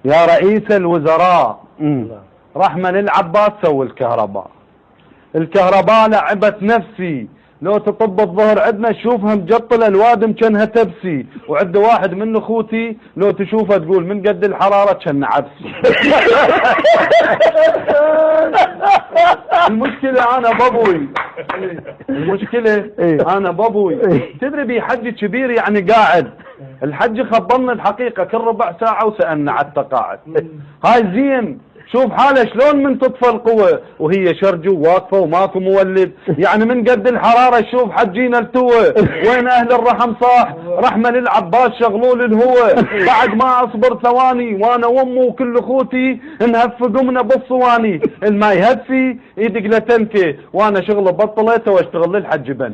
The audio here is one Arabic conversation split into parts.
يا رئيس الوزراء رحمن العباس سوي الكهرباء. الكهرباء لعبت نفسي، لو تطب الظهر عندنا تشوفها مجطلة الوادم كانها تبسي، وعند واحد من اخوتي لو تشوفه تقول من قد الحرارة كان عبسي. المشكلة انا بابوي، المشكلة انا بابوي تدري بحج كبير يعني قاعد، الحج خبرنا الحقيقة كل ربع ساعة وسألنا على التقاعد. هاي زين شوف حاله شلون من تطفى القوة وهي شرجو واقفة وماكو مولد، يعني من قد الحرارة شوف حجينا التوه. وين اهل الرحم صاح رحمن العباس شغلوا لي الهوى، بعد ما اصبر ثواني وانا وامه وكل اخوتي نهف قمنا بالصواني، الما يهفي يدق لتنكي وانا شغله بطلته واشتغل للحج بنك.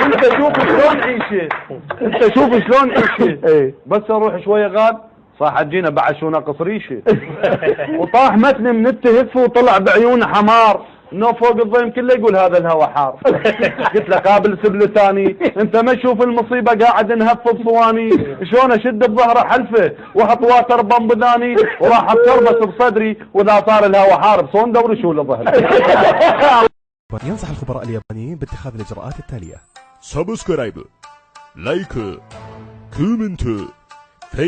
انت شوف شلون عيشه، انت شوف شلون عيشه. بس اروح شوية غاب صح حجينا بعشونا قصريشه. وطاح متني من التهف وطلع بعيونه حمار، انه فوق الضيم كله يقول هذا الهوا حار. قلت له قابل سبل ثاني، انت ما تشوف المصيبه قاعد نهف بصواني، شلون اشد بظهره حلفه واحط واتر بم بذاني، وراح اتربس بصدري واذا صار الهوا حار بصون دوري شو له ظهري. ينصح الخبراء اليابانيين باتخاذ الاجراءات التاليه: سبسكرايب، لايك، كومنت